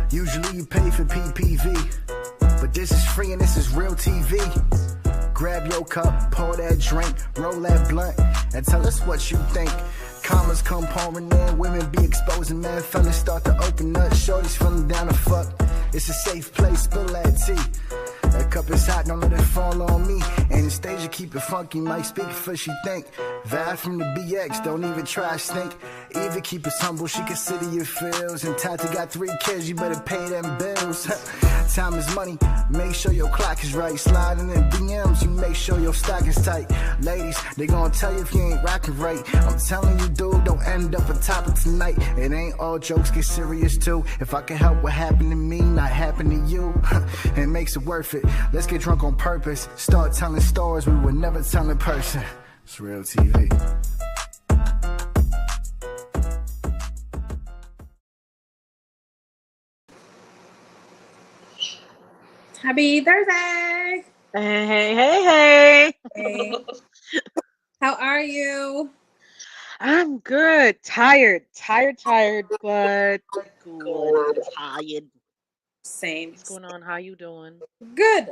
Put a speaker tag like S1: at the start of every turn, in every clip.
S1: Usually you pay for PPV, but this is free and this is real TV. Grab your cup, pour that drink, roll that blunt, and tell us what you think. Commas come pouring in, women be exposing, man. Fellas start to open up, shorties feeling down to fuck. It's a safe place, spill that tea. That cup is hot, don't let it fall on me. And the stage you keep it funky, might speak for she think. Vibe from the BX, don't even try stink. Even keep us humble, she consider your feels. And Tati got 3 kids, you better pay them bills. Time is money, make sure your clock is right. Sliding in DMs, you make sure your stock is tight. Ladies, they gonna tell you if you ain't rocking right. I'm telling you, dude, don't end up on top of tonight. It ain't all jokes, get serious too. If I can help what happened to me, not happen to you, it makes it worth it. Let's get drunk on purpose. Start telling stories we would never tell in person. It's real TV.
S2: Happy Thursday!
S3: Hey.
S2: Hey. How are you?
S3: I'm good. Tired, but good. Tired.
S2: Same.
S3: What's going on? How you doing?
S2: Good.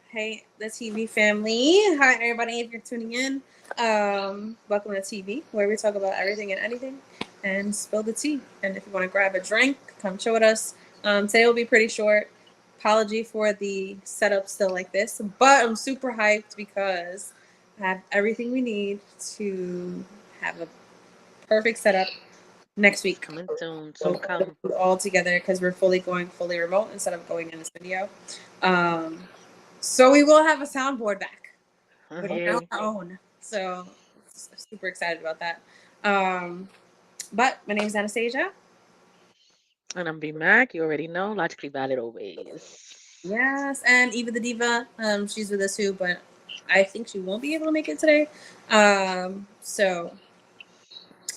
S2: Hey, the TV family. Hi, everybody. If you're tuning in, welcome to TV, where we talk about everything and anything and spill the tea. And if you want to grab a drink, come chill with us. Today will be pretty short. Apology for the setup still like this, but I'm super hyped because I have everything we need to have a perfect setup next week.
S3: Coming soon. So come
S2: all together because we're fully remote instead of going in the studio. So we will have a soundboard back. We're on our own. So super excited about that. But my name is Anastasia.
S3: And I'm B Mac. You already know. Logically valid always.
S2: Yes, and Eva the Diva. She's with us too, but I think she won't be able to make it today. So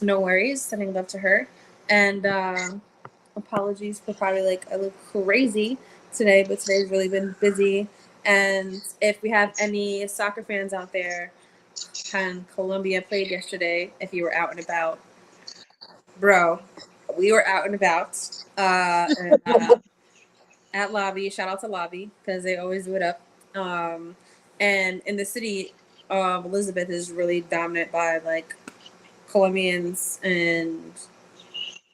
S2: no worries. Sending love to her. And apologies for probably I look crazy today, but today's really been busy. And if we have any soccer fans out there, and Colombia played yesterday, if you were out and about, bro, we were out and about at Lobby. Shout out to Lobby because they always do it up. And in the city of Elizabeth is really dominant by Colombians and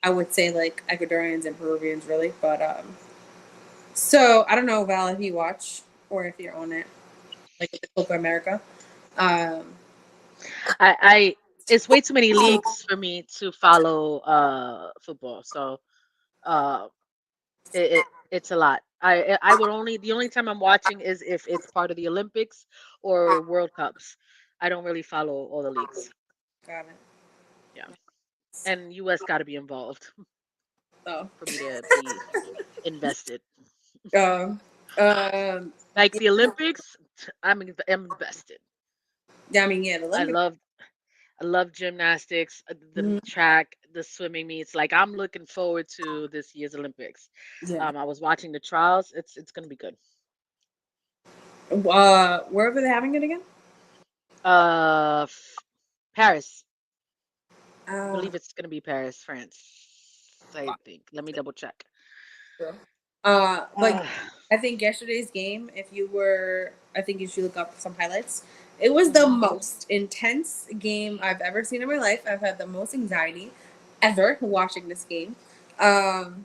S2: I would say Ecuadorians and Peruvians really, but so I don't know, Val, if you watch or if you're on it, like with the Copa America.
S3: I it's way too many leagues for me to follow football. So it's a lot. I would the only time I'm watching is if it's part of the Olympics or World Cups. I don't really follow all the leagues.
S2: Got it.
S3: Yeah. And US got to be involved
S2: Oh.
S3: for me to be invested. Like the Olympics, I'm invested.
S2: Yeah, I mean, yeah, the Olympics.
S3: I love gymnastics, the track, the swimming meets. Like I'm looking forward to this year's Olympics.
S2: Yeah.
S3: I was watching the trials. It's gonna be good.
S2: Where are they having it again?
S3: Paris. I believe it's gonna be Paris, France. I think. Let me double check.
S2: I think yesterday's game, I think you should look up some highlights. It was the most intense game I've ever seen in my life. I've had the most anxiety ever watching this game. And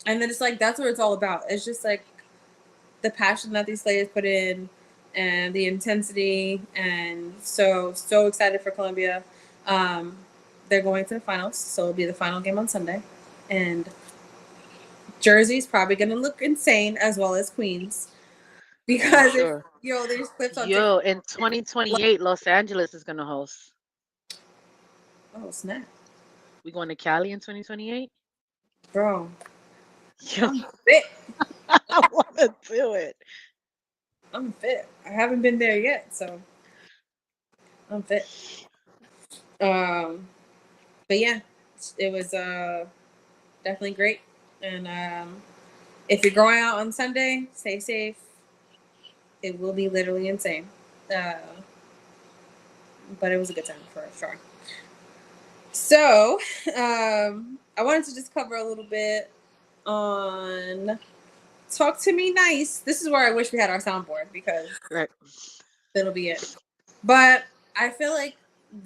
S2: then it's that's what it's all about. It's just the passion that these players put in and the intensity. And so excited for Colombia. They're going to the finals, so it'll be the final game on Sunday. And Jersey's probably going to look insane as well as Queens. Because there's clips on TikTok.
S3: In 2028, Los Angeles is going to host.
S2: Oh, snap.
S3: We going to Cali in 2028?
S2: Bro. I'm fit.
S3: I want to do it.
S2: I'm fit. I haven't been there yet, so I'm fit. But yeah, it was definitely great. And if you're going out on Sunday, stay safe. It will be literally insane. But it was a good time for sure. So I wanted to just cover a little bit on Talk to Me Nice. This is where I wish we had our soundboard because
S3: Right.
S2: that'll be it. But I feel like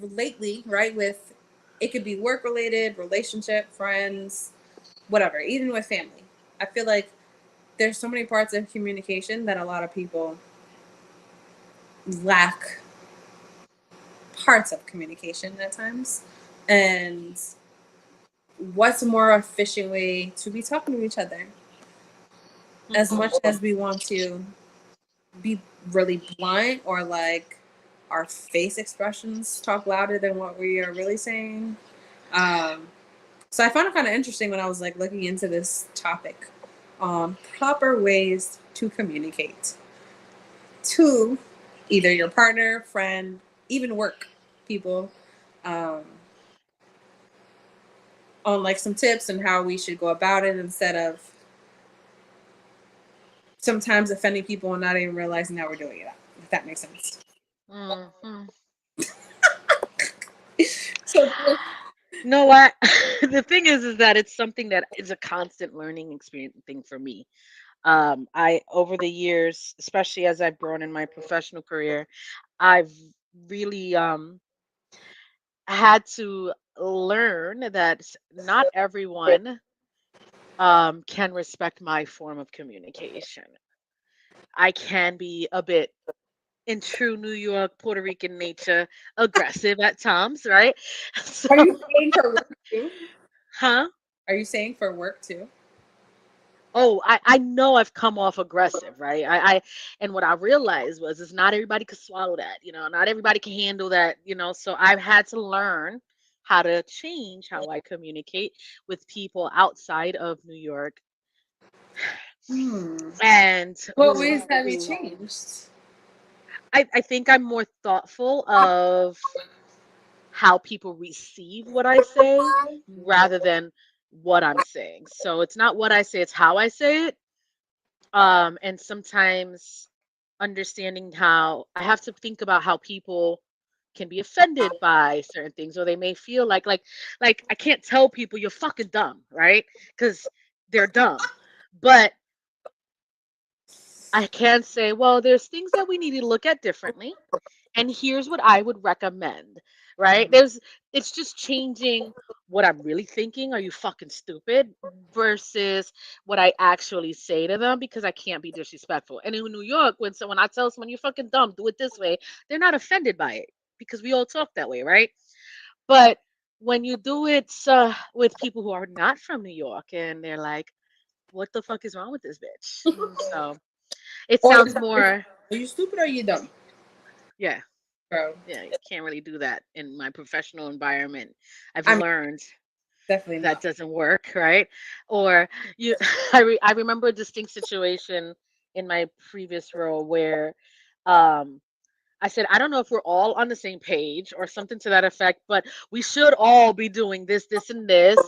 S2: lately, right, with it could be work related, relationship, friends, whatever, even with family. I feel like there's so many parts of communication that a lot of people lack parts of communication at times. And what's a more efficient way to be talking to each other? As much as we want to be really blunt or like our face expressions talk louder than what we are really saying. Um, so I found it kind of interesting when I was like looking into this topic on proper ways to communicate to either your partner, friend, even work people, um, on like some tips and how we should go about it instead of sometimes offending people and not even realizing that we're doing it. If that makes sense.
S3: Mm-hmm.
S2: So
S3: No, what the thing is that it's something that is a constant learning experience thing for me. I over the years, especially as I've grown in my professional career, I've really had to learn that not everyone can respect my form of communication. I can be a bit in true New York, Puerto Rican nature, aggressive at times, right? So,
S2: are you saying for work too?
S3: huh?
S2: Are you saying for work too?
S3: Oh, I know I've come off aggressive, right? And what I realized was is not everybody could swallow that, not everybody can handle that, so I've had to learn how to change how I communicate with people outside of New York
S2: Hmm.
S3: and
S2: What
S3: who
S2: ways have you
S3: who
S2: changed?
S3: I think I'm more thoughtful of how people receive what I say rather than what I'm saying. So it's not what I say, it's how I say it. And sometimes understanding how I have to think about how people can be offended by certain things or they may feel like I can't tell people you're fucking dumb, right? Because they're dumb. But I can say, well, there's things that we need to look at differently. And here's what I would recommend, right? It's just changing what I'm really thinking. Are you fucking stupid? Versus what I actually say to them because I can't be disrespectful. And in New York, when I tell someone you're fucking dumb, do it this way, they're not offended by it because we all talk that way, right? But when you do it with people who are not from New York and they're like, what the fuck is wrong with this bitch? So it
S2: Or
S3: sounds
S2: is
S3: more,
S2: are you stupid or are you dumb,
S3: yeah.
S2: bro?
S3: Yeah, you can't really do that in my professional environment. I've
S2: I mean,
S3: learned
S2: definitely
S3: that
S2: not.
S3: doesn't work, right? Or you, I remember a distinct situation in my previous role where um, I said, I don't know if we're all on the same page or something to that effect, but we should all be doing this, this, and this,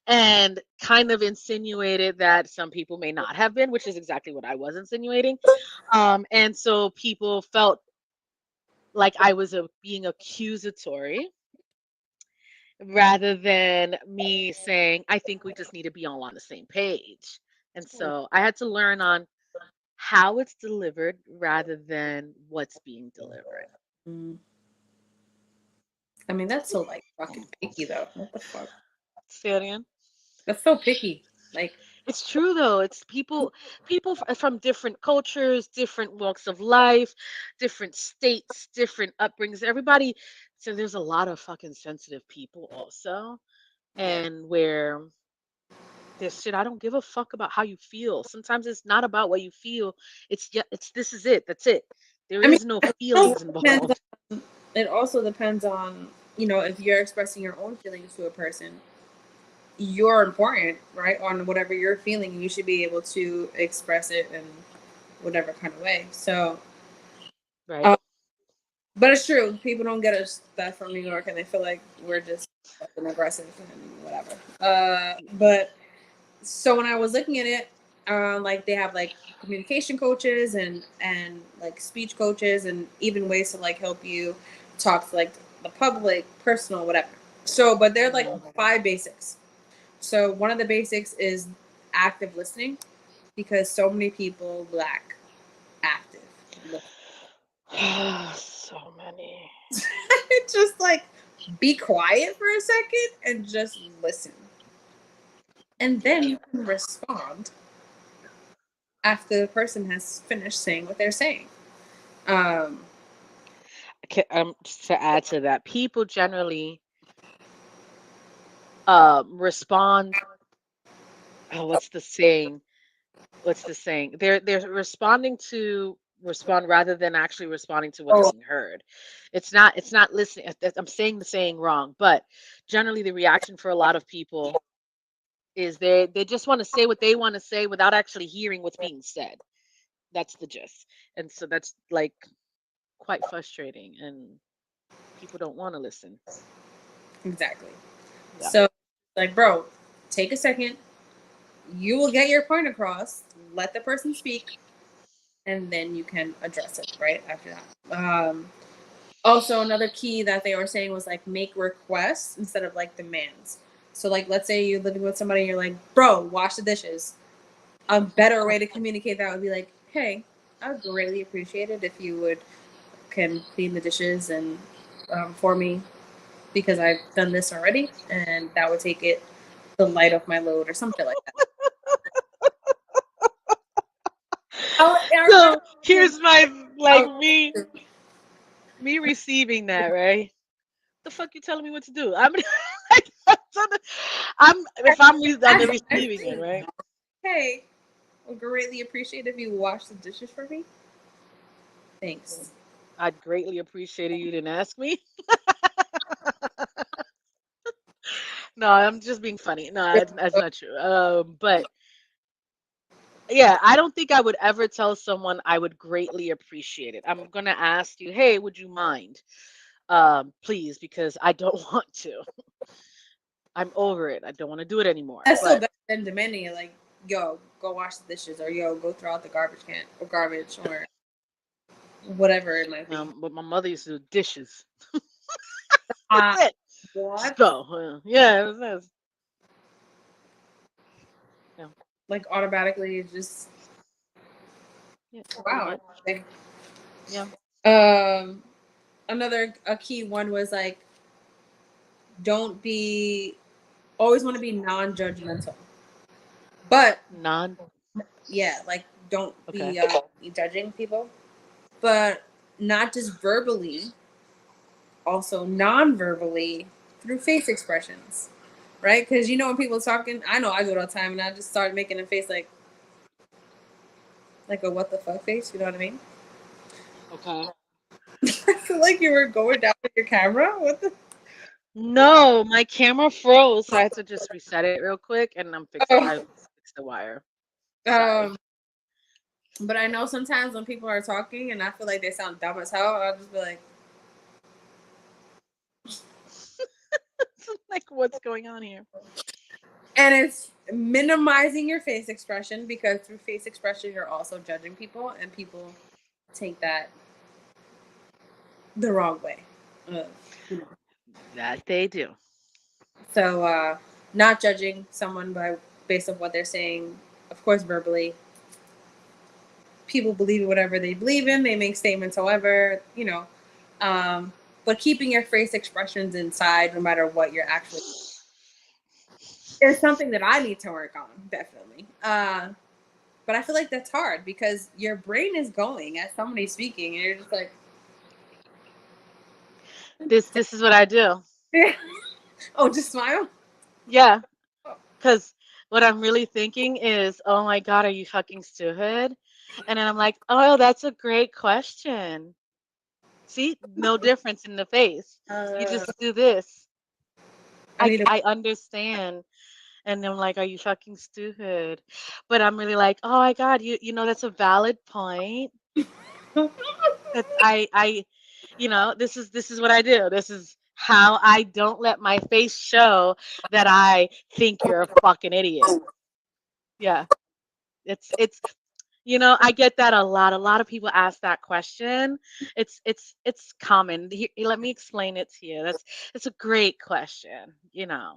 S3: and kind of insinuated that some people may not have been, which is exactly what I was insinuating. And so people felt like I was being accusatory rather than me saying, I think we just need to be all on the same page. And so I had to learn on how it's delivered rather than what's being delivered.
S2: Mm. I mean, that's so like fucking picky though. What the fuck?
S3: Say it again.
S2: That's so picky. Like,
S3: It's true though. It's people from different cultures, different walks of life, different states, different upbringings. Everybody, so there's a lot of fucking sensitive people also,
S2: yeah.
S3: and where this shit, I don't give a fuck about how you feel. Sometimes it's not about what you feel. It's yeah, it's this is it. That's it. There
S2: I mean,
S3: is no
S2: it also
S3: feelings
S2: depends.
S3: involved.
S2: It also depends on if you're expressing your own feelings to a person, you're important, right? On whatever you're feeling, you should be able to express it in whatever kind of way. So,
S3: Right.
S2: uh, but it's true. People don't get us that from New York, and they feel like we're just fucking aggressive and whatever. But so when I was looking at it, like they have like communication coaches and like speech coaches and even ways to like help you talk to like the public, personal, whatever. So, but they're like
S3: Mm,
S2: 5 basics. So one of the basics is active listening because so many people lack active listening.
S3: So many.
S2: Just like be quiet for a second and just listen. And then you can respond after the person has finished saying what they're saying. Um,
S3: Just to add to that, people generally respond. Oh, what's the saying? What's the saying? They're responding to respond rather than actually responding to what's
S2: oh,
S3: being heard. It's not listening. I'm saying the saying wrong, but generally the reaction for a lot of people is they just want to say what they want to say without actually hearing what's being said. That's the gist. And so that's like quite frustrating and people don't want to listen.
S2: exactly.
S3: Yeah.
S2: So, like, bro, take a second. You will get your point across. Let the person speak, and then you can address it right after that. Also, another key that they were saying was like make requests instead of like demands. So, like, let's say you're living with somebody and you're like, bro, wash the dishes. A better way to communicate that would be like, hey, I would greatly appreciate it if you would can clean the dishes and for me because I've done this already, and that would take it the light off my load or something like that. I remember.
S3: So here's my like
S2: Oh,
S3: me receiving that, right? The fuck you telling me what to do? I'm I'm if on the receiving end, right?
S2: hey, would greatly appreciate if you wash the dishes for me. Thanks.
S3: I'd greatly appreciate it you didn't ask me. No, I'm just being funny. No, that's not true. But yeah, I don't think I would ever tell someone I would greatly appreciate it. I'm gonna ask you, hey, would you mind? Please, because I don't want to. I'm over it. I don't want to do it anymore.
S2: That's still
S3: But
S2: better than demanding it, like, yo, go wash the dishes, or yo, go throw out the garbage can, or garbage, or whatever it might be.
S3: but my mother used to do dishes.
S2: Uh,
S3: That's it.
S2: what?
S3: So yeah, yeah,
S2: Like, automatically, just,
S3: yeah, pretty
S2: wow.
S3: much. Yeah.
S2: Um, another a key one was like, don't be, always want to be non-judgmental, but
S3: Non.
S2: yeah, like, don't
S3: Okay.
S2: be judging people, but not just verbally, also non-verbally through face expressions, right? Because you know when people are talking, I know I do it all the time, and I just start making a face like a what the fuck face. You know what I mean?
S3: Okay.
S2: I feel like you were going down with your camera. What the?
S3: No, my camera froze, so I had to just reset it real quick, and I
S2: Oh.
S3: fixed the wire. Sorry.
S2: Um, but I know sometimes when people are talking and I feel like they sound dumb as hell, I'll just be like,
S3: Like, what's going on here?
S2: and it's minimizing your face expression because through face expression you're also judging people, and people take that the wrong way. Uh, you know.
S3: That they do.
S2: So, not judging someone by based on what they're saying, of course, verbally. People believe in whatever they believe in. They make statements, however, um, but keeping your face expressions inside, no matter what you're actually, is something that I need to work on, definitely. But I feel like that's hard because your brain is going as somebody's speaking, and you're just like,
S3: This is what I do.
S2: oh, just smile.
S3: Yeah, because what I'm really thinking is, oh my God, are you fucking stupid? And then I'm like, oh, that's a great question. See, no difference in the face. You
S2: Uh,
S3: just do this.
S2: I need to.
S3: I understand. And I'm like, are you fucking stupid? But I'm really like, oh my God, that's a valid point. That this is what I do. This is how I don't let my face show that I think you're a fucking idiot. Yeah. I get that a lot. A lot of people ask that question. It's common. Let me explain it to you. That's a great question. Yeah.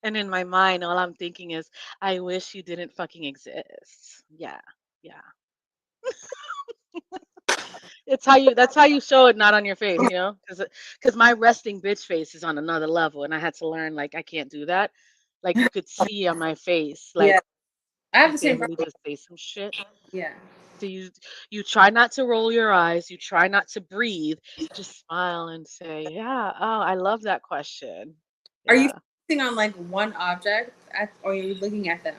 S3: And in my mind, all I'm thinking is, I wish you didn't fucking exist. Yeah. Yeah. That's how you show it not on your face, cuz my resting bitch face is on another level and I had to learn like I can't do that. Like you could see on my face
S2: Yeah,
S3: like
S2: I have the
S3: if they
S2: same
S3: really
S2: problem.
S3: just say some shit.
S2: Yeah.
S3: So you try not to roll your eyes, you try not to breathe, just smile and say, "Yeah, oh, I love that question."
S2: Are you
S3: Yeah.
S2: focusing on like one object, or are you looking at them?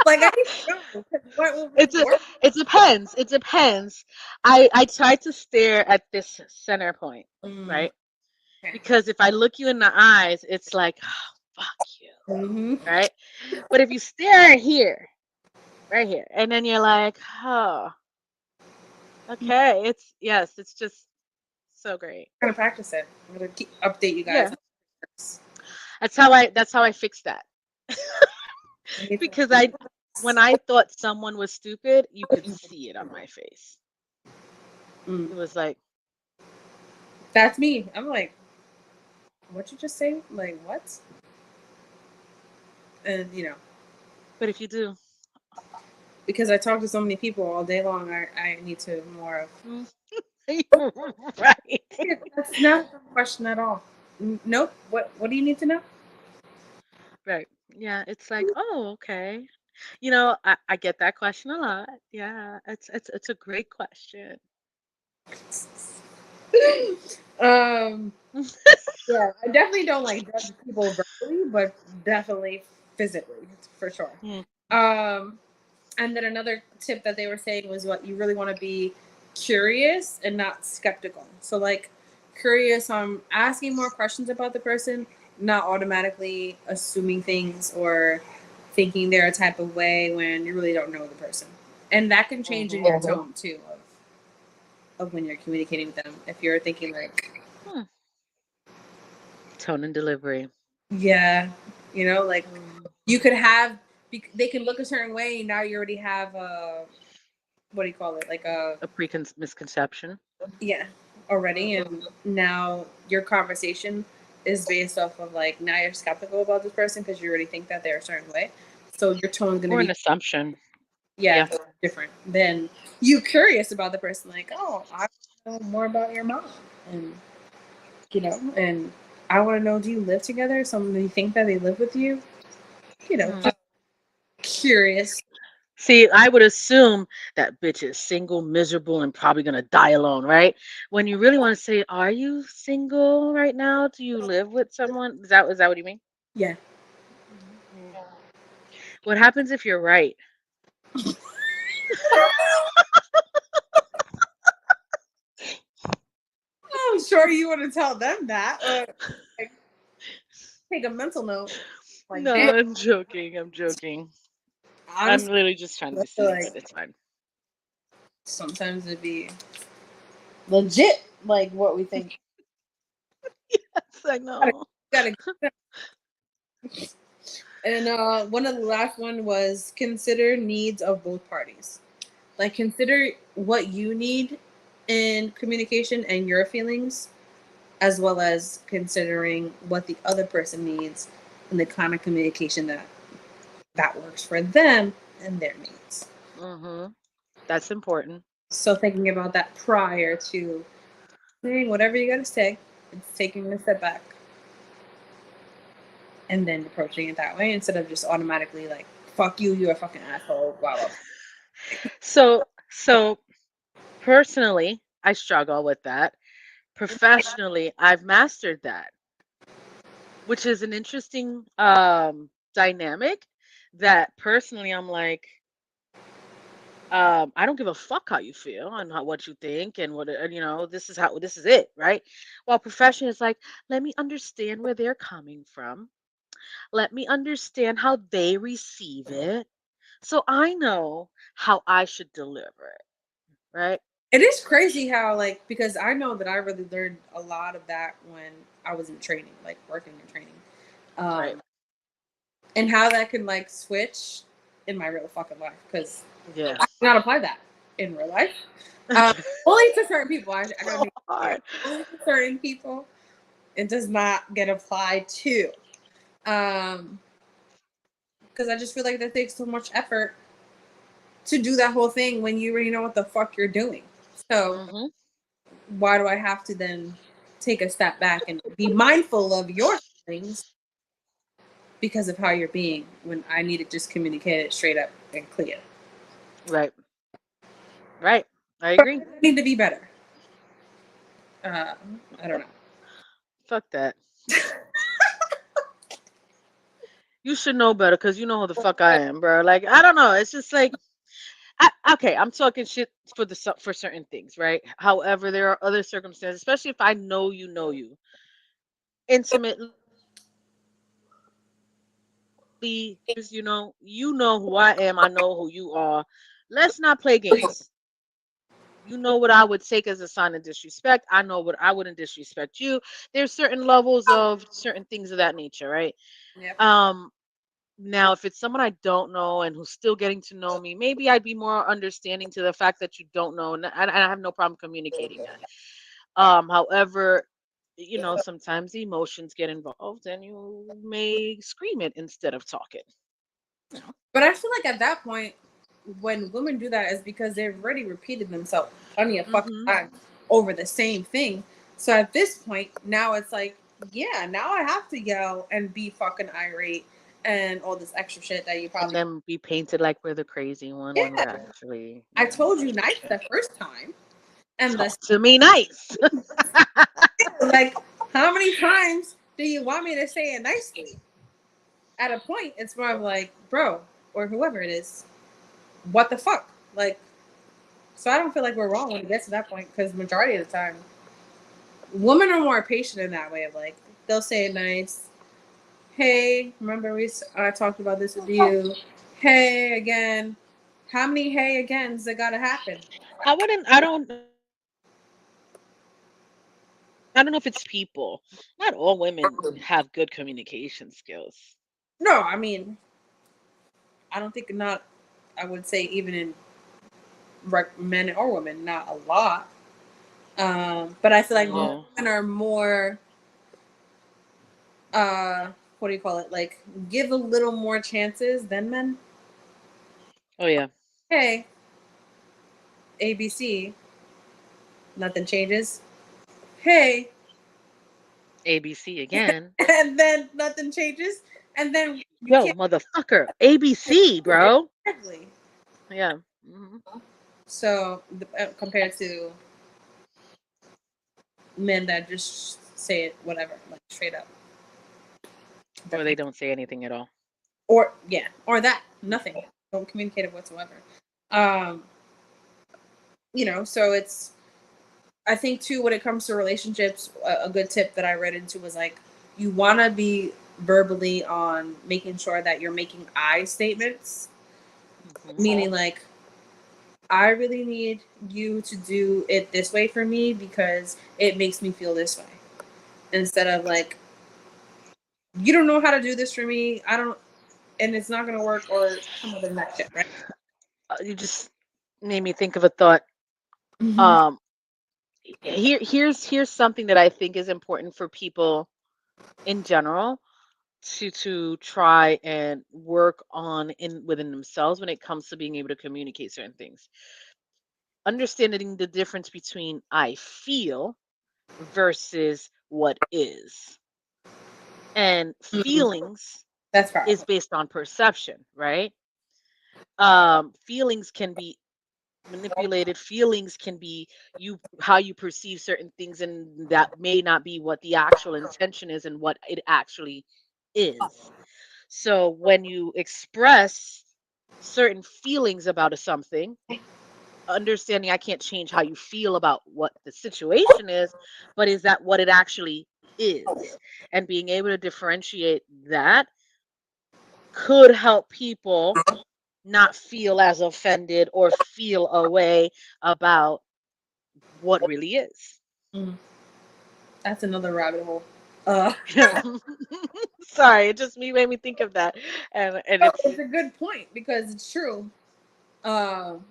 S2: Like I need to know 'cause what will really
S3: It's a
S2: work.
S3: it depends. It depends. I try to stare at this center point,
S2: Mm,
S3: right?
S2: okay.
S3: Because if I look you in the eyes, it's like, oh, fuck you,
S2: Hmm.
S3: right? But if you stare here, right here, and then you're like, oh, okay, it's just so great.
S2: I'm gonna practice it. I'm gonna update you guys.
S3: Yeah, that's how I fix that.
S2: I need
S3: Because
S2: to-
S3: when I thought someone was stupid, you could see it on my face.
S2: Mm.
S3: It was like,
S2: That's me. I'm like, what you just say? Like what? And
S3: but if you do,
S2: because I talk to so many people all day long, I need to more of.
S3: mm, right.
S2: Yeah, that's not a question at all. Nope. What do you need to know?
S3: Right. Yeah, it's like, oh, okay. I get that question a lot. Yeah, it's a great question.
S2: um. Yeah, I definitely don't like judge people verbally, but definitely physically for sure.
S3: Mm,
S2: Um. And then another tip that they were saying was what you really want to be curious and not skeptical. So like curious on asking more questions about the person, not automatically assuming things or thinking they're a type of way when you really don't know the person. And that can change in
S3: mhm.
S2: your tone too of when you're communicating with them. If you're thinking like,
S3: Hmm. Tone and delivery.
S2: yeah, like
S3: Mm,
S2: you could have they can look a certain way. Now you already have a what do you call it? Like a
S3: a misconception.
S2: yeah, already. And now your conversation is based off of like now you're skeptical about this person because you already think that they're a certain way. So your tone's gonna
S3: Or an
S2: be
S3: assumption.
S2: yeah
S3: Yeah.
S2: different than you curious about the person. Like I want to know more about your mom, and and I want to know, do you live together? Someone you think that they live with you?
S3: Hmm.
S2: Just curious.
S3: See, I would assume that bitch is single, miserable, and probably gonna die alone, right? When you really want to say, are you single right now? Do you live with someone? Is that what you mean?
S2: Yeah.
S3: Mm. What happens if you're right?
S2: I'm sure you want to tell them that. Like, take a mental note. Like,
S3: No,
S2: damn.
S3: I'm joking. I'm joking. I'm
S2: Honestly,
S3: literally just trying to
S2: I
S3: be
S2: feel
S3: silly,
S2: like
S3: but it's fine.
S2: sometimes it'd be legit, like what we think.
S3: Yes, I know.
S2: Gotta, and one of the last one was consider needs of both parties. Like consider what you need in communication and your feelings, as well as considering what the other person needs and the kind of communication that works for them and their needs.
S3: Hmm. That's important.
S2: So thinking about that prior to saying whatever you gotta say, it's taking a step back and then approaching it that way instead of just automatically like, fuck you, you're a fucking asshole, blah blah.
S3: So personally, I struggle with that. Professionally, I've mastered that, which is an interesting dynamic that personally I'm like, I don't give a fuck how you feel and what you think and this is it, right? While profession is like, let me understand where they're coming from. Let me understand how they receive it. So I know how I should deliver it, right?
S2: It is crazy how like because I know that I really learned a lot of that when I was in training, like working in training,
S3: Right.
S2: um, and how that can like switch in my real fucking life because
S3: Yeah.
S2: I cannot apply that in real life. Only to certain people. I gotta
S3: So
S2: make it clear.
S3: hard.
S2: Only to certain people. It does not get applied to. Because I just feel like that takes so much effort to do that whole thing when you already know what the fuck you're doing. So
S3: Mm-hmm.
S2: why do I have to then take a step back and be mindful of your feelings because of how you're being when I need to just communicate it straight up and clear?
S3: Right. Right. I
S2: But
S3: agree.
S2: I need to be better. Uh, I don't know.
S3: Fuck that. You should know better because you know who the fuck I am, bro. Like, I don't know. It's just like, okay, I'm talking shit for for certain things, right? However, there are other circumstances, especially if I know you intimately. You know who I am. I know who you are. Let's not play games. You know what I would take as a sign of disrespect. I know what I wouldn't disrespect you. There's certain levels of certain things of that nature, right?
S2: Yep.
S3: Um, Now, if it's someone I don't know and who's still getting to know me, maybe I'd be more understanding to the fact that you don't know, and I have no problem communicating that. However, sometimes emotions get involved, and you may scream it instead of talking. You know.
S2: But I feel like at that point, when women do that, is because they've already repeated themselves plenty of fucking
S3: Hmm.
S2: times over the same thing. So at this point, now it's like, yeah, now I have to yell and be fucking irate and all this extra shit that you
S3: And
S2: probably,
S3: then be painted like we're the crazy one when we're
S2: yeah,
S3: actually,
S2: I told you nice the first time, and the
S3: talk to me nice.
S2: like, how many times do you want me to say it nicely? At a point, it's more of like, bro, or whoever it is, what the fuck, like. So I don't feel like we're wrong when it gets to that point because majority of the time, women are more patient in that way. Of like, they'll say it nice. Hey, remember I talked about this with you. Hey again. How many hey agains that gotta happen?
S3: I wouldn't. I don't know if it's people. Not all women have good communication skills.
S2: No, I mean, I don't think not. I would say even in men or women, not a lot. But I feel like
S3: Yeah.
S2: women are more what do you call it? Like give a little more chances than men.
S3: Oh yeah.
S2: Hey, ABC, nothing changes. Hey,
S3: ABC again.
S2: and then nothing changes, and then you
S3: Yo,
S2: can't
S3: motherfucker. ABC, bro.
S2: exactly.
S3: Yeah. Hmm.
S2: So compared to men that just say it whatever, like straight up,
S3: Or they don't say anything at all.
S2: or yeah, or that nothing, don't communicate it whatsoever. Um, so it's I think too when it comes to relationships, a good tip that I read into was like you want to be verbally on making sure that you're making I statements,
S3: Hmm.
S2: meaning like I really need you to do it this way for me because it makes me feel this way. Instead of like, you don't know how to do this for me. I don't, and it's not going to work or some other that shit, right?
S3: You just made me think of a thought.
S2: Mm-hmm.
S3: Um, here's something that I think is important for people in general to try and work on in within themselves when it comes to being able to communicate certain things. Understanding the difference between I feel versus what is. And
S2: Mm-hmm.
S3: feelings
S2: That's
S3: is
S2: powerful.
S3: based on perception, right? Feelings can be manipulated. Feelings can be you how you perceive certain things, and that may not be what the actual intention is and what it actually is. So when you express certain feelings about a something, understanding I can't change how you feel about what the situation is, but is that what it actually is? And being able to differentiate that could help people not feel as offended or feel a way about what really is.
S2: Mm, that's another rabbit hole. Uh,
S3: Sorry, it just made me think of that, and
S2: no,
S3: it's
S2: it's a good point because it's true. Um,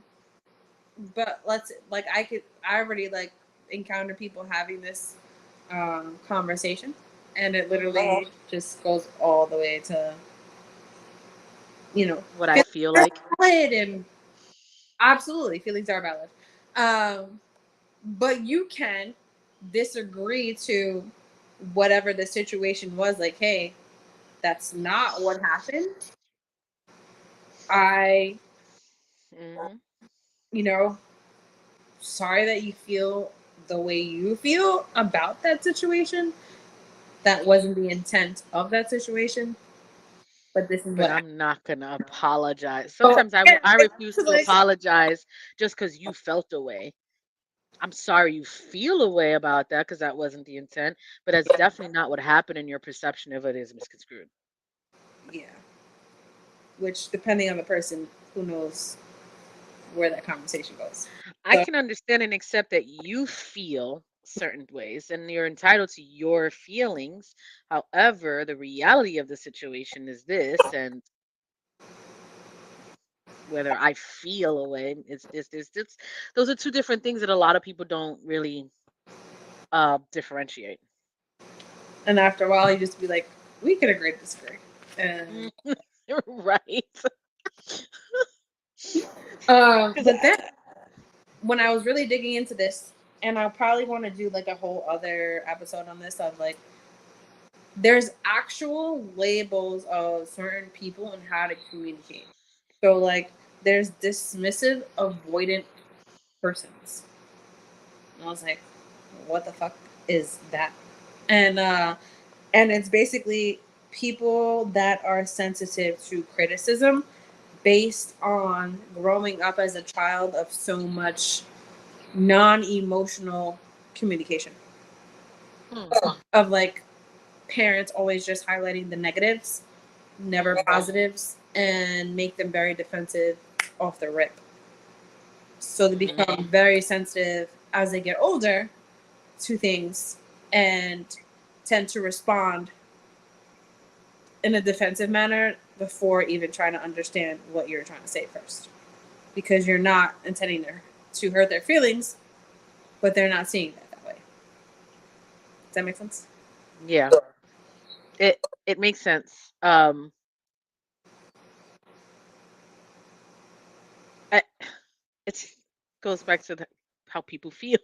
S2: but I already like encounter people having this. conversation, and it
S3: Mhm.
S2: literally just goes all the way to, you know,
S3: What I
S2: feelings
S3: feel
S2: are
S3: like.
S2: valid, and absolutely feelings are valid. But you can disagree to whatever the situation was. Like, hey, that's not what happened. I,
S3: Mhm.
S2: you know, sorry that you feel the way you feel about that situation. That wasn't the intent of that situation, but this is
S3: But
S2: what
S3: I'm not gonna apologize.
S2: So
S3: Sometimes
S2: yeah,
S3: I refuse to
S2: like,
S3: apologize just because you felt a way. I'm sorry you feel a way about that because that wasn't the intent, but that's definitely not what happened, and your perception of it is misconstrued.
S2: yeah, which depending on the person, who knows where that conversation goes.
S3: I
S2: So
S3: can understand and accept that you feel certain ways and you're entitled to your feelings. However, the reality of the situation is this, and whether I feel a way, it's this. Those are two different things that a lot of people don't really differentiate.
S2: and after a while, you just be like, we could agree to disagree.
S3: Mm,
S2: And
S3: right. Because
S2: but then when I was really digging into this, and I'll probably want to do like a whole other episode on this of like there's actual labels of certain people and how to communicate. So like there's dismissive avoidant persons. And I was like, what the fuck is that? And and it's basically people that are sensitive to criticism based on growing up as a child of so much non-emotional communication
S3: hmm,
S2: of like parents always just highlighting the negatives, never
S3: hmm,
S2: positives, and make them very defensive off the rip. So they
S3: hmm,
S2: become very sensitive as they get older to things and tend to respond in a defensive manner before even trying to understand what you're trying to say first. Because you're not intending to hurt their feelings, but they're not seeing that way. Does that make sense?
S3: yeah, it makes sense. I, it goes back to how people feel.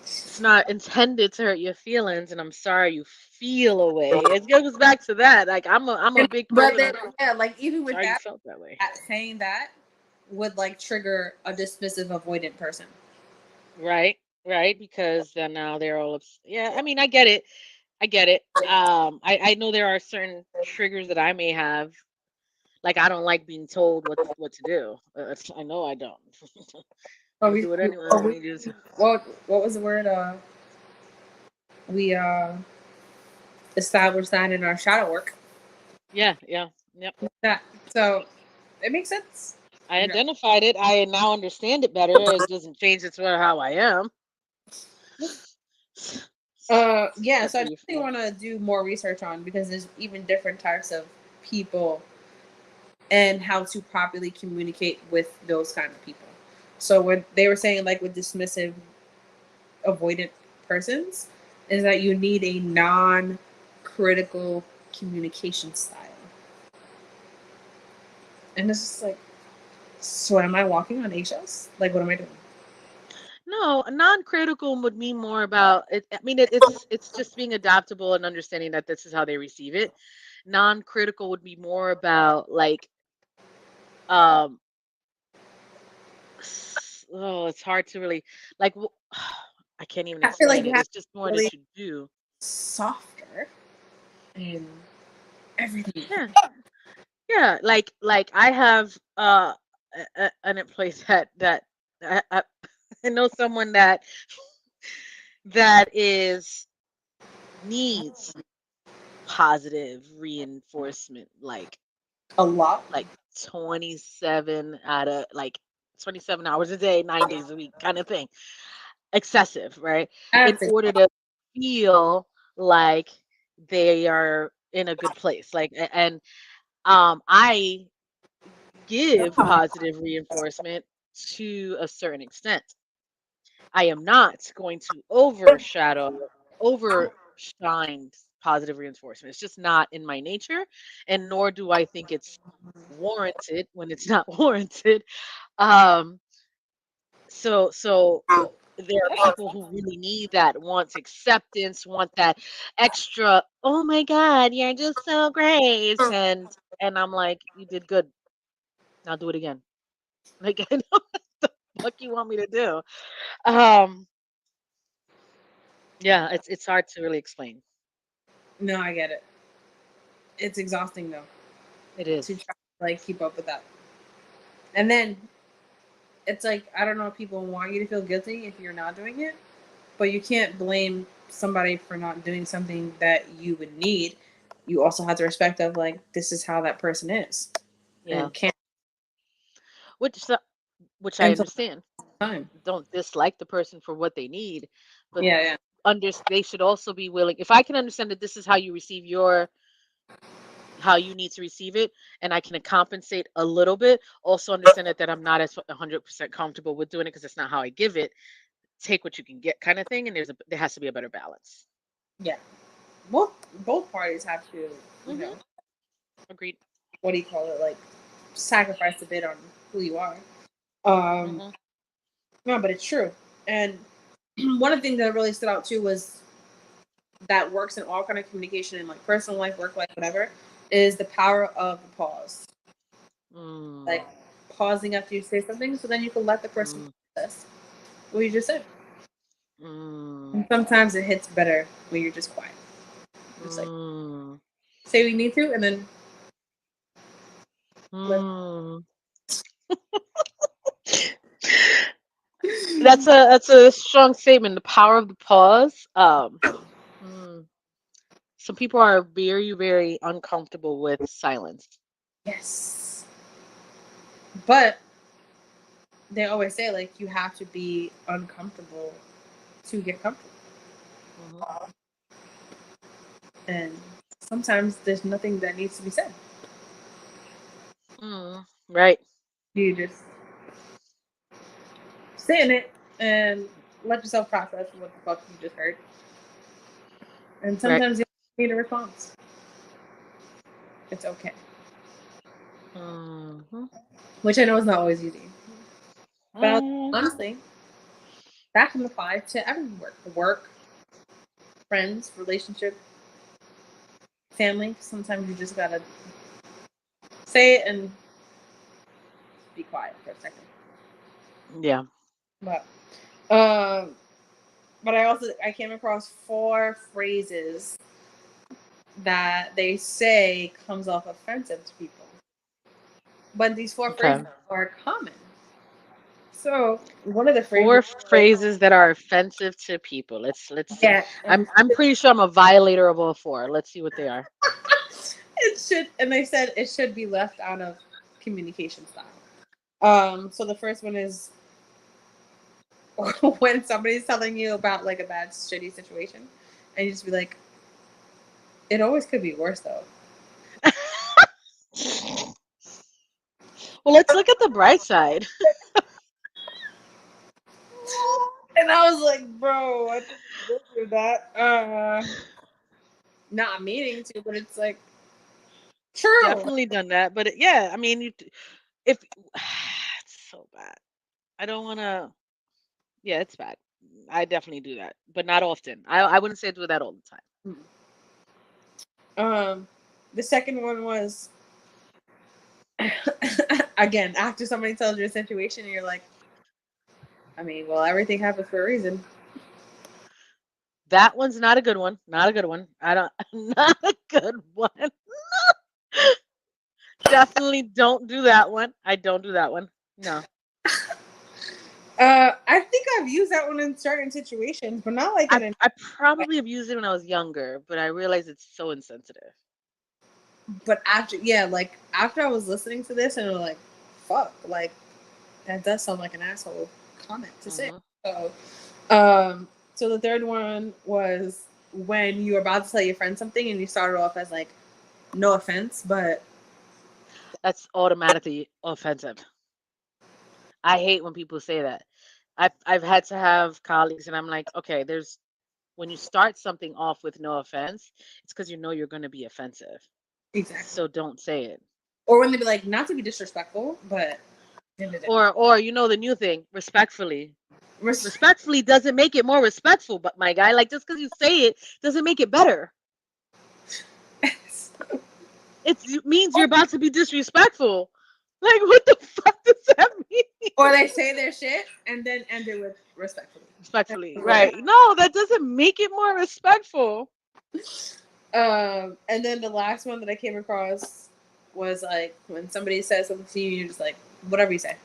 S3: It's not intended to hurt your feelings, and I'm sorry you feel a way. It goes back to that. Like I'm a big
S2: But
S3: person
S2: then,
S3: of
S2: yeah, like even with
S3: sorry you
S2: that,
S3: felt that way.
S2: saying that would like trigger a dismissive, avoidant person.
S3: Right, right, because then now they're all yeah, I mean, I get it. I get it. I know there are certain triggers that I may have. Like I don't like being told what to do. I know I don't. I'm
S2: Oh,
S3: gonna
S2: we,
S3: do it anyway.
S2: oh,
S3: I
S2: we,
S3: need you to.
S2: what was the word? We established that in our shadow work.
S3: Yeah, yeah, yep.
S2: That so it makes sense.
S3: I
S2: You know.
S3: identified it. I now understand it better. It doesn't change it to how I am.
S2: Yeah,
S3: Step
S2: so I
S3: three,
S2: definitely
S3: four.
S2: want to do more research on because there's even different types of people and how to properly communicate with those kind of people. So what they were saying, like with dismissive, avoidant persons, is that you need a non-critical communication style, and it's just like, so am I walking on eggshells? Like, what am I doing?
S3: No, non-critical would mean more about it. I mean, it's just being adaptable and understanding that this is how they receive it. Non-critical would be more about like um oh, it's hard to really like I can't even
S2: I feel like
S3: explain
S2: you
S3: it.
S2: have
S3: It's
S2: to
S3: just
S2: be
S3: more
S2: really
S3: that you do.
S2: softer in everything.
S3: Yeah. Yeah, like I have an employee that I I know someone that is needs positive reinforcement
S2: A lot.
S3: like 27 out of like 27 hours a day, 9 days a week kind of thing. Excessive, right? In
S2: That's it.
S3: order to feel like they are in a good place. And I give positive reinforcement to a certain extent. I am not going to overshine positive reinforcement. It's just not in my nature, and nor do I think it's warranted when it's not warranted. Um, so there are people who really need that, want acceptance, want that extra, oh my God, you're just so great. And I'm like, you did good. Now do it again. Like, I know what the fuck you want me to do. Um, yeah, it's hard to really explain.
S2: No, I get it. It's exhausting though
S3: It
S2: to
S3: is.
S2: try to like keep up with that. And then it's like I don't know if people want you to feel guilty if you're not doing it, but you can't blame somebody for not doing something that you would need. You also have the respect of like this is how that person is,
S3: Yeah.
S2: and can't
S3: Which so- which I
S2: until
S3: understand.
S2: time.
S3: Don't dislike the person for what they need, but
S2: Yeah, yeah,
S3: they should also be willing. If I can understand that this is how you receive your how you need to receive it, and I can compensate a little bit, also understand that I'm not as 100% comfortable with doing it because it's not how I give it. Take what you can get, kind of thing, and there has to be a better balance.
S2: yeah. Both both parties have to, you know,
S3: Hmm. Agreed.
S2: what do you call it, like sacrifice a bit on who you are. Um,
S3: Hmm.
S2: no, but it's true. And one of the things that really stood out too was that works in all kind of communication in like personal life, work life, whatever, is the power of the pause.
S3: Mm,
S2: Like pausing after you say something, so then you can let the person
S3: mm,
S2: process what you just said.
S3: mm,
S2: And sometimes it hits better when you're just quiet. Just like
S3: mm,
S2: say what you need to, and then let.
S3: mm. That's a strong statement. The power of the pause. Mm. Some people are very, very uncomfortable with silence.
S2: Yes, but they always say like you have to be uncomfortable to get comfortable,
S3: Hmm.
S2: and sometimes there's nothing that needs to be said.
S3: Mm, right.
S2: You just sit in it and let yourself process what the fuck you just heard. And
S3: Right.
S2: sometimes you need a response. It's okay,
S3: Hmm.
S2: which I know is not always easy. But
S3: Mm,
S2: honestly, that can apply to every work, friends, relationship, family. Sometimes you just gotta say it and be quiet for a second.
S3: yeah.
S2: But um, but I came across 4 phrases that they say comes off offensive to people. But these 4 phrases
S3: Okay.
S2: are common. So one of the phrases,
S3: Four phrases that are offensive to people. Let's see.
S2: yeah, and
S3: I'm pretty sure I'm a violator of all four. Let's see what they are.
S2: it should, and they said it should be left out of communication style. So the first one is when somebody's telling you about like a bad, shitty situation, and you just be like, "It always could be worse, though."
S3: Well, let's look at the bright side.
S2: And I was like, "Bro, I think you do that." Not meaning to, but it's like true.
S3: Definitely done that, but yeah, I mean, if it's so bad, I don't want to. Yeah, it's bad. I definitely do that, but not often. I wouldn't say I do that all the time.
S2: Um, the second one was again after somebody tells you a situation, and you're like, I mean, well, everything happens for a reason.
S3: That one's not a good one. Not a good one. I don't. Not a good one. Definitely don't do that one. I don't do that one. No.
S2: I think I've used that one in certain situations, but not like
S3: I
S2: in a.
S3: I probably have used it when I was younger, but I realized it's so insensitive.
S2: But after, yeah, like after I was listening to this, and I'm like, fuck, like that does sound like an asshole comment to say.
S3: Hmm.
S2: So, um, so the third one was when you were about to tell your friend something, and you started off as like, no offense, but
S3: That's automatically offensive. I hate when people say that. I've had to have colleagues, and I'm like, okay, there's when you start something off with no offense, it's because you know you're going to be offensive.
S2: Exactly.
S3: So don't say it.
S2: Or when they be like, not to be disrespectful, but
S3: Or the new thing, respectfully.
S2: res-
S3: Respectfully doesn't make it more respectful, but my guy, like just because you say it doesn't make it better. It means you're about to be disrespectful. Like what the fuck does that mean?
S2: or they say their shit and then end it with respectfully.
S3: Respectfully, right? No, that doesn't make it more respectful.
S2: And then the last one that I came across was like when somebody says something to you, you're just like, whatever you say.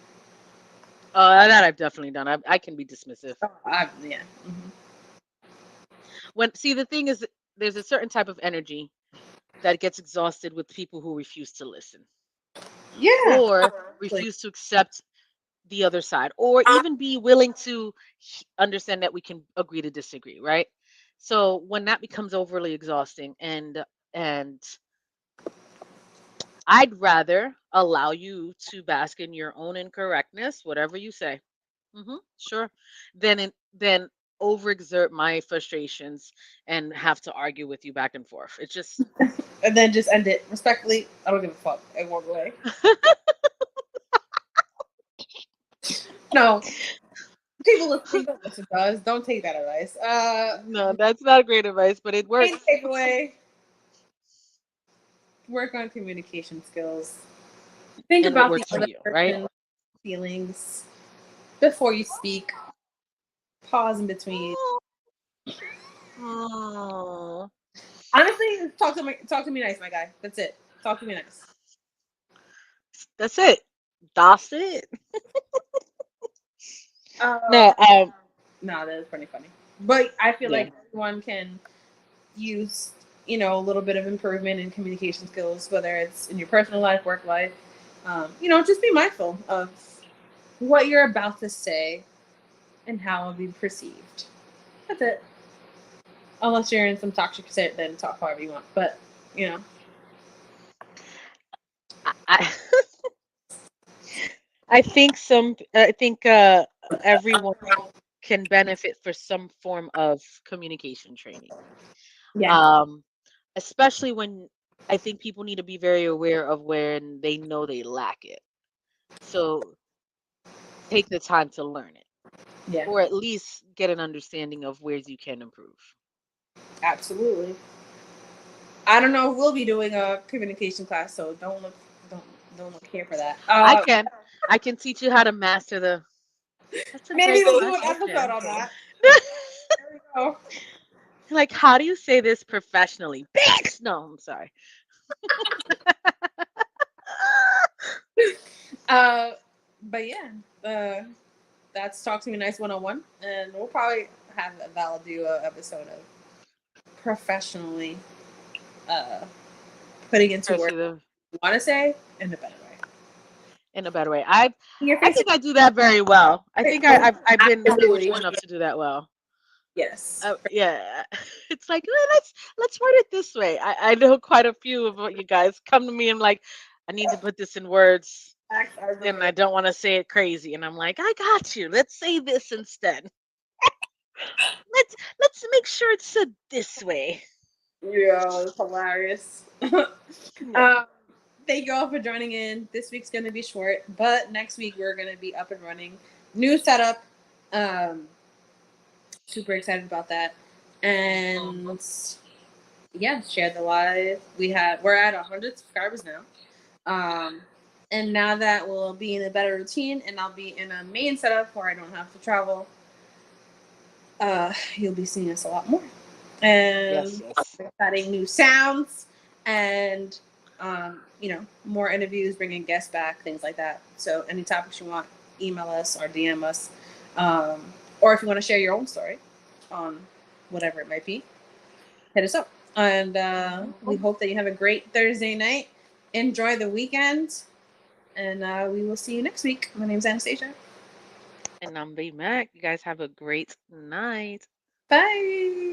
S3: That I've definitely done. I can be dismissive.
S2: Yeah. Mm-hmm.
S3: The thing is, there's a certain type of energy that gets exhausted with people who refuse to listen
S2: Yeah.
S3: or refuse to accept the other side or even be willing to understand that we can agree to disagree, right? So when that becomes overly exhausting and I'd rather allow you to bask in your own incorrectness, whatever you say. Sure. Than overexert my frustrations and have to argue with you back and forth. It's just
S2: And then just end it respectfully. I don't give a fuck. And walk away. No. People listening don't listen to us. Don't take that advice.
S3: no, that's not great advice, but it
S2: Main
S3: works.
S2: takeaway: work on communication skills. Think
S3: And what
S2: about the
S3: works for
S2: other
S3: you, right?
S2: person's feelings before you speak. Pause in between.
S3: Oh,
S2: Honestly, talk to me nice, my guy. That's it. Talk to me nice.
S3: that's it. That's it.
S2: Uh,
S3: No,
S2: no, that is pretty funny. But I feel
S3: yeah.
S2: like everyone can use, a little bit of improvement in communication skills, whether it's in your personal life, work life. Just be mindful of what you're about to say and how it'll be perceived. That's it. Unless you're in some toxic shit, then talk however you want. But, you know.
S3: I I think everyone can benefit for some form of communication training.
S2: Yeah.
S3: Um, especially when I think people need to be very aware of when they know they lack it. So take the time to learn it,
S2: Yeah.
S3: or at least get an understanding of where you can improve.
S2: Absolutely. I don't know if we'll be doing a communication class, so don't don't look here for that.
S3: I can, I can teach you how to master the. That's a
S2: Maybe
S3: great
S2: we'll do an
S3: question.
S2: episode on that. There we go.
S3: Like, how do you say this professionally? Bitch! No, I'm sorry.
S2: Uh, but yeah, that's Talk to Me Nice 101, and we'll probably have Val do an episode of professionally uh, putting into work
S3: Especially the
S2: what you want to say in a better way.
S3: in a better way. I
S2: Your
S3: I
S2: face
S3: think I do that very well. I think I've been
S2: absolutely
S3: fortunate enough to do that well.
S2: yes.
S3: Yeah, it's like let's word it this way. I know quite a few of what you guys come to me and like, I need to put this in words,
S2: Facts, I
S3: and
S2: remember
S3: I
S2: that.
S3: don't want to say it crazy, and I'm like, I got you. Let's say this instead. Let's make sure it's said this way.
S2: Yeah, it's hilarious.
S3: Yeah,
S2: um, thank you all for joining in. This week's going to be short, but next week we're going to be up and running. New setup. Um, Super excited about that. And yeah, share the live. We're at 100 subscribers now. And now that we'll be in a better routine and I'll be in a main setup where I don't have to travel, you'll be seeing us a lot more.
S3: yes,
S2: And
S3: yes.
S2: adding new sounds and more interviews, bringing guests back, things like that. So any topics you want, email us or DM us, um, or if you want to share your own story on whatever it might be, hit us up. And we hope that you have a great Thursday night. Enjoy the weekend, and we will see you next week. My name's Anastasia.
S3: And I'm B Mac. You guys have a great night.
S2: Bye.